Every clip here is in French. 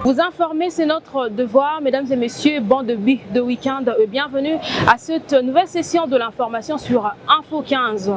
Vous informer, c'est notre devoir, mesdames et messieurs, bande de week-end, bienvenue à cette nouvelle session de l'information sur Info 15.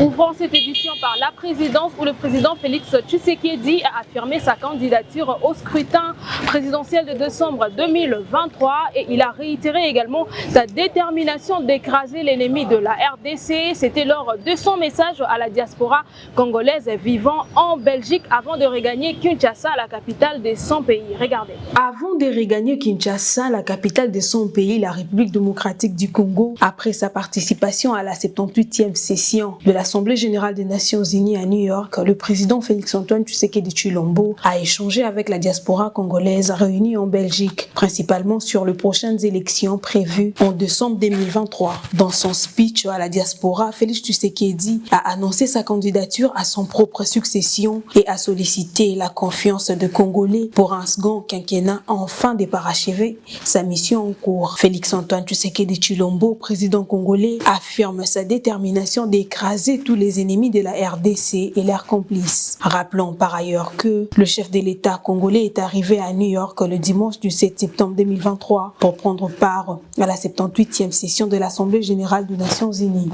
Ouvrons cette édition par la présidence où le président Félix Tshisekedi a affirmé sa candidature au scrutin présidentiel de décembre 2023 et il a réitéré également sa détermination d'écraser l'ennemi de la RDC. C'était lors de son message à la diaspora congolaise vivant en Belgique avant de regagner Kinshasa, la capitale de son pays. Regardez. Avant de regagner Kinshasa, la capitale de son pays, la République démocratique du Congo, après sa participation à la 78e session de l'Assemblée générale des Nations unies à New York, le président Félix-Antoine Tshisekedi Tshilombo a échangé avec la diaspora congolaise réunie en Belgique, principalement sur les prochaines élections prévues en décembre 2023. Dans son speech à la diaspora, Félix Tshisekedi a annoncé sa candidature à son propre succession et a sollicité la confiance des Congolais pour un second quinquennat afin de parachever sa mission en cours. Félix-Antoine Tshisekedi Tshilombo, président congolais, affirme sa détermination d'écraser tous les ennemis de la RDC et leurs complices. Rappelons par ailleurs que le chef de l'État congolais est arrivé à New York le dimanche du 7 septembre 2023 pour prendre part à la 78e session de l'Assemblée générale des Nations unies.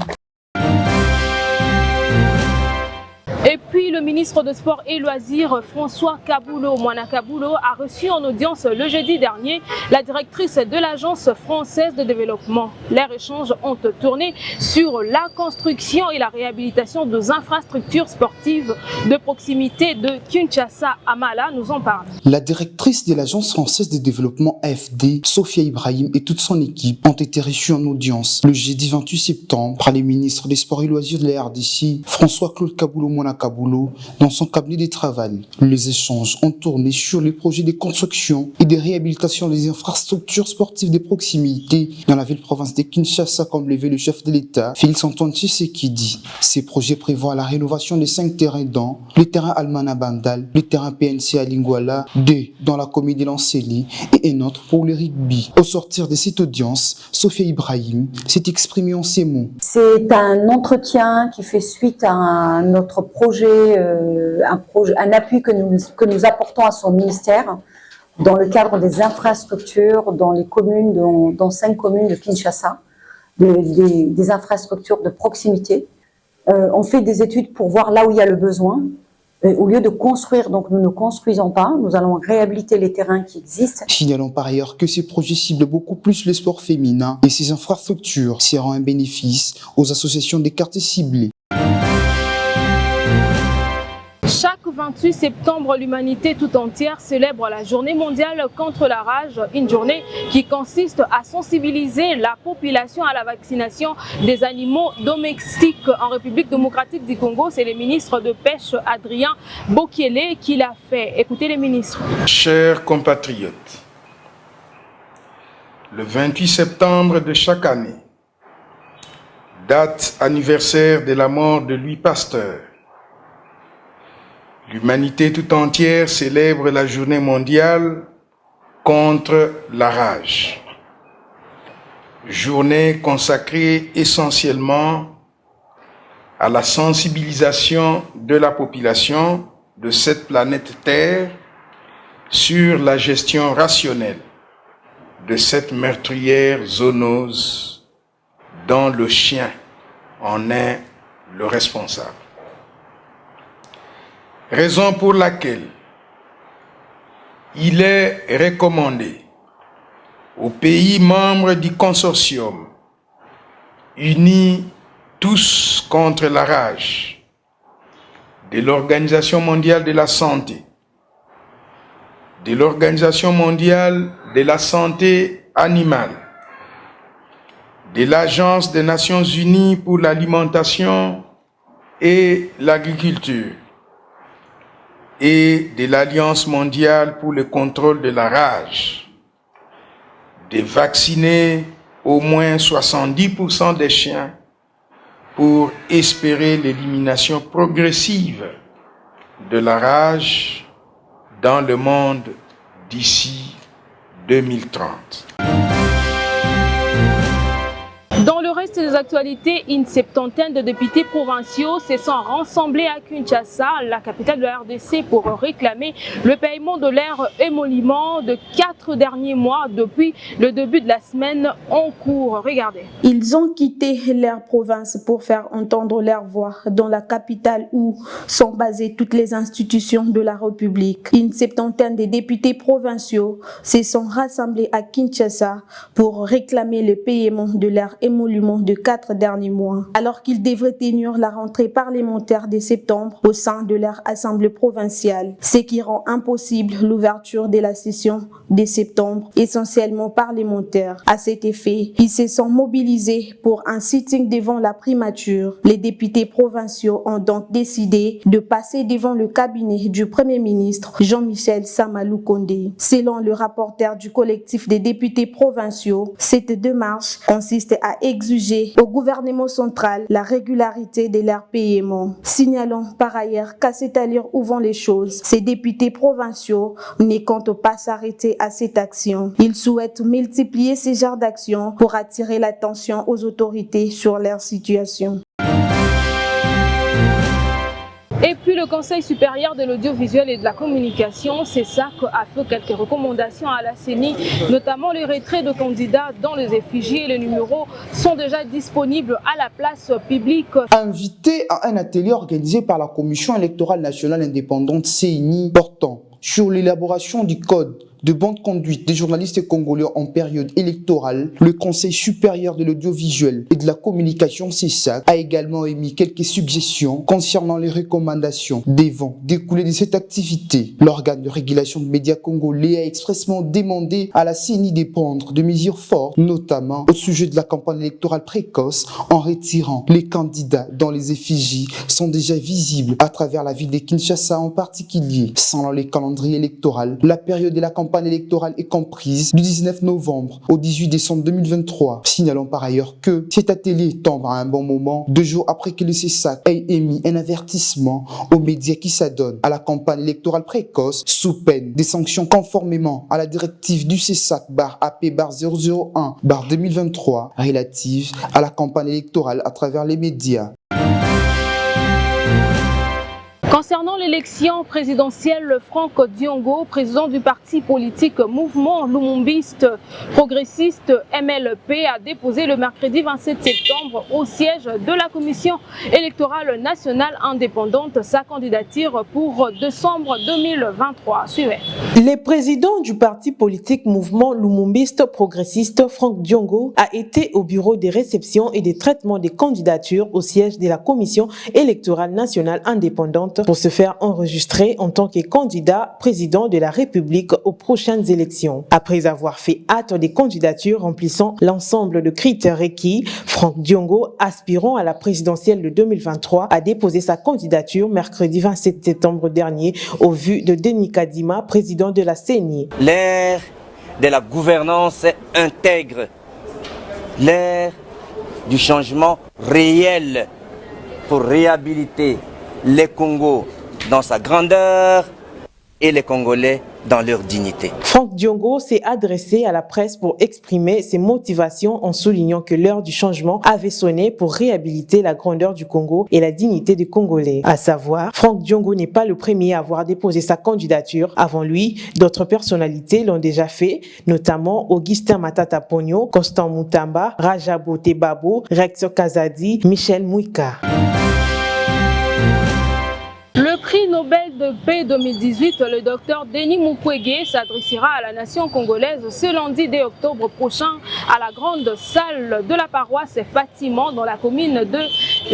Et puis le ministre des Sports et Loisirs, François Kaboulo Mouana-Kaboulo, a reçu en audience le jeudi dernier la directrice de l'Agence française de développement. Leurs échanges ont tourné sur la construction et la réhabilitation des infrastructures sportives de proximité de Kinshasa. Amala nous en parle. La directrice de l'Agence française de développement AFD, Sophia Ibrahim, et toute son équipe ont été reçus en audience le jeudi 28 septembre par les ministres des Sports et Loisirs de la RDC, François-Claude Kaboulo Mouana-Kaboulo, dans son cabinet de travail. Les échanges ont tourné sur les projets de construction et de réhabilitation des infrastructures sportives de proximité dans la ville-province de Kinshasa, comme l'a vu le chef de l'État, Félix-Antoine Tshisekedi. Ces projets prévoient la rénovation des 5 terrains dont le terrain Almana Bandal, le terrain PNC à Lingwala, 2 dans la commune de Lanceli et un autre pour le rugby. Au sortir de cette audience, Sophia Ibrahim s'est exprimée en ces mots. C'est un entretien qui fait suite à notre projet, un appui que nous apportons à son ministère dans le cadre des infrastructures dans les communes, dans 5 communes de Kinshasa, des infrastructures de proximité. On fait des études pour voir là où il y a le besoin. Au lieu de construire, donc nous ne construisons pas, nous allons réhabiliter les terrains qui existent. Signalons par ailleurs que ces projets ciblent beaucoup plus le sport féminin et ces infrastructures seront un bénéfice aux associations des quartiers ciblés. Chaque 28 septembre, l'humanité tout entière célèbre la journée mondiale contre la rage, une journée qui consiste à sensibiliser la population à la vaccination des animaux domestiques en République démocratique du Congo. C'est le ministre de Pêche, Adrien Bokiele, qui l'a fait. Écoutez les ministres. Chers compatriotes, le 28 septembre de chaque année, date anniversaire de la mort de Louis Pasteur, l'humanité tout entière célèbre la journée mondiale contre la rage. Journée consacrée essentiellement à la sensibilisation de la population de cette planète Terre sur la gestion rationnelle de cette meurtrière zoonose dont le chien en est le responsable. Raison pour laquelle il est recommandé aux pays membres du consortium, unis tous contre la rage, de l'Organisation mondiale de la santé, de l'Organisation mondiale de la santé animale, de l'Agence des Nations unies pour l'alimentation et l'agriculture, et de l'Alliance mondiale pour le contrôle de la rage, de vacciner au moins 70% des chiens pour espérer l'élimination progressive de la rage dans le monde d'ici 2030. Dans le reste des des actualités, une septantaine de députés provinciaux se sont rassemblés à Kinshasa, la capitale de la RDC, pour réclamer le paiement de leur émolument de 4 derniers mois depuis le début de la semaine en cours. Regardez. Ils ont quitté leur province pour faire entendre leur voix dans la capitale où sont basées toutes les institutions de la République. Une septantaine de députés provinciaux se sont rassemblés à Kinshasa pour réclamer le paiement de leur émolument de 4 derniers mois, alors qu'ils devraient tenir la rentrée parlementaire de septembre au sein de leur assemblée provinciale, ce qui rend impossible l'ouverture de la session de septembre, essentiellement parlementaire. À cet effet, ils se sont mobilisés pour un sitting devant la primature. Les députés provinciaux ont donc décidé de passer devant le cabinet du Premier ministre Jean-Michel Samalou Kondé. Selon le rapporteur du collectif des députés provinciaux, cette démarche consiste à exiger au gouvernement central la régularité de leurs paiements. Signalons par ailleurs qu'à cette allure où vont les choses, ces députés provinciaux ne comptent pas s'arrêter à cette action. Ils souhaitent multiplier ces genres d'actions pour attirer l'attention aux autorités sur leur situation. Et puis le Conseil supérieur de l'audiovisuel et de la communication, CESAC, a fait quelques recommandations à la CENI, notamment le retrait de candidats dont les effigies et les numéros sont déjà disponibles à la place publique. Invité à un atelier organisé par la Commission électorale nationale indépendante CENI portant sur l'élaboration du code de bonne conduite des journalistes congolais en période électorale, le Conseil supérieur de l'audiovisuel et de la communication CESAC a également émis quelques suggestions concernant les recommandations devant découler de cette activité. L'organe de régulation des médias congolais a expressément demandé à la CENI de prendre des mesures fortes, notamment au sujet de la campagne électorale précoce, en retirant les candidats dont les effigies sont déjà visibles à travers la ville de Kinshasa en particulier. Selon le calendrier électoral, la période de la campagne électorale est comprise du 19 novembre au 18 décembre 2023. Signalons par ailleurs que cet atelier tombe à un bon moment, 2 jours après que le CESAC ait émis un avertissement aux médias qui s'adonnent à la campagne électorale précoce sous peine des sanctions conformément à la directive du CESAC-AP-001-2023 relative à la campagne électorale à travers les médias. Concernant l'élection présidentielle, Franck Diongo, président du parti politique Mouvement Lumumbiste Progressiste MLP, a déposé le mercredi 27 septembre au siège de la Commission électorale nationale indépendante sa candidature pour décembre 2023. Suivez. Le président du parti politique Mouvement Lumumbiste Progressiste, Franck Diongo, a été au bureau des réceptions et des traitements des candidatures au siège de la Commission électorale nationale indépendante pour se faire enregistrer en tant que candidat président de la République aux prochaines élections. Après avoir fait acte des candidatures remplissant l'ensemble de critères requis, Franck Diongo, aspirant à la présidentielle de 2023, a déposé sa candidature mercredi 27 septembre dernier au vu de Denis Kadima, président de la CENI. L'ère de la gouvernance intègre, l'ère du changement réel pour réhabiliter les Congos dans sa grandeur et les Congolais dans leur dignité. Franck Diongo s'est adressé à la presse pour exprimer ses motivations en soulignant que l'heure du changement avait sonné pour réhabiliter la grandeur du Congo et la dignité des Congolais. À savoir, Franck Diongo n'est pas le premier à avoir déposé sa candidature. Avant lui, d'autres personnalités l'ont déjà fait, notamment Augustin Matata Pogno, Constant Moutamba, Rajabo Tebabo, Rex Kazadi, Michel Mouika. Le prix Nobel de paix 2018, le docteur Denis Mukwege s'adressera à la nation congolaise ce lundi 2 octobre prochain à la grande salle de la paroisse Fatima dans la commune de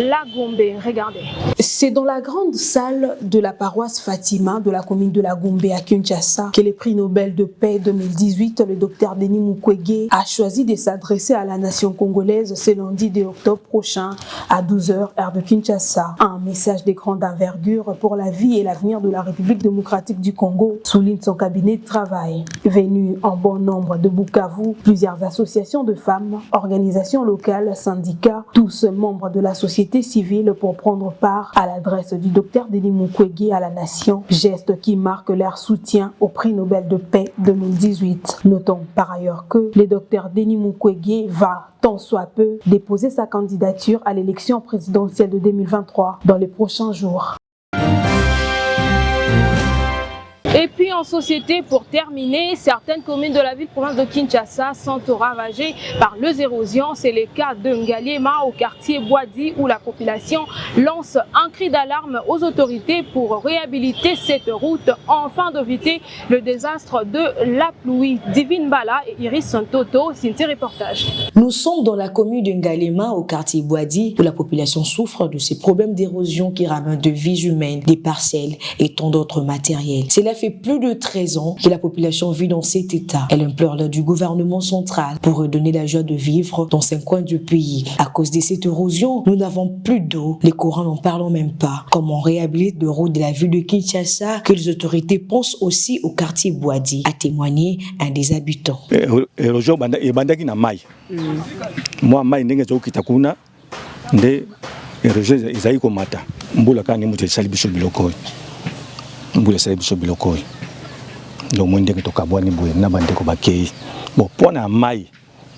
La Gombe. Regardez. C'est dans la grande salle de la paroisse Fatima de la commune de La Gombe à Kinshasa que le prix Nobel de paix 2018, le docteur Denis Mukwege, a choisi de s'adresser à la nation congolaise ce lundi 2 octobre prochain à 12h heure de Kinshasa. Un message de grande envergure pour la vie et l'avenir de la République démocratique du Congo, souligne son cabinet de travail. Venu en bon nombre de Bukavu, plusieurs associations de femmes, organisations locales, syndicats, tous membres de la société société civile pour prendre part à l'adresse du docteur Denis Mukwege à la nation, geste qui marque leur soutien au prix Nobel de paix 2018. Notons par ailleurs que le docteur Denis Mukwege va tant soit peu déposer sa candidature à l'élection présidentielle de 2023 dans les prochains jours. Et puis en société, pour terminer, certaines communes de la ville-province de Kinshasa sont ravagées par les érosions. C'est le cas de Ngaliema au quartier Boadi où la population lance un cri d'alarme aux autorités pour réhabiliter cette route afin d'éviter le désastre de la pluie. Divine Bala et Iris Toto, c'est un reportage. Nous sommes dans la commune de Ngaliema au quartier Boadi où la population souffre de ces problèmes d'érosion qui ramènent de vies humaines, des parcelles et tant d'autres matériels. Cela fait plus de 13 ans que la population vit dans cet état. Elle implore l'aide du gouvernement central pour redonner la joie de vivre dans ces coins du pays. À cause de cette érosion, nous n'avons plus d'eau. Les courants n'en parlons même pas. Comme on réhabilite de route de la ville de Kinshasa, que les autorités pensent aussi au quartier Boadi, a témoigné un des habitants. Érosion bandaki na mai. Moi mai ndenge zo kitakuna nde érosion ezai komata. Mbula kani mutu sali biso biloko. Mbula sali biso biloko. Donc moi ndenge to kabwani boye na bandeko bakei. Bon pona mai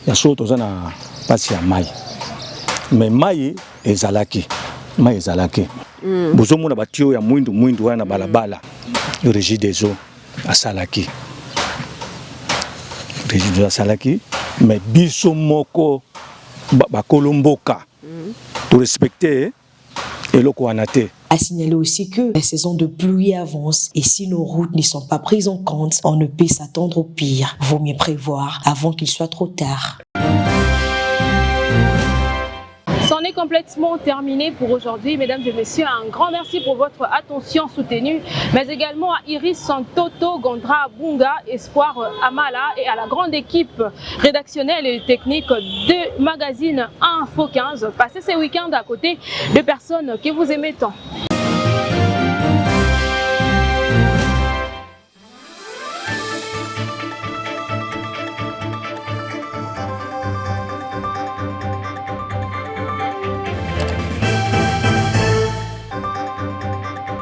ya so toza na pasi ya mai. Mais mai ezalaki. Mai ezalaki. Bozo mona batio ya mwindu wana balabala. Le régime des eaux à Salaki. Régime des eaux à Salaki. Mais biso moko ba kolomboka. Pour respecter et le Kouanate. A signalé aussi que la saison de pluie avance et si nos routes ne sont pas prises en compte, on ne peut s'attendre au pire. Vaut mieux prévoir avant qu'il soit trop tard. C'en est complètement terminé pour aujourd'hui, mesdames et messieurs. Un grand merci pour votre attention soutenue, mais également à Iris Santoto, Gondra Bunga, Espoir Amala et à la grande équipe rédactionnelle et technique de magazine Info 15. Passez ces week-ends à côté de personnes que vous aimez tant.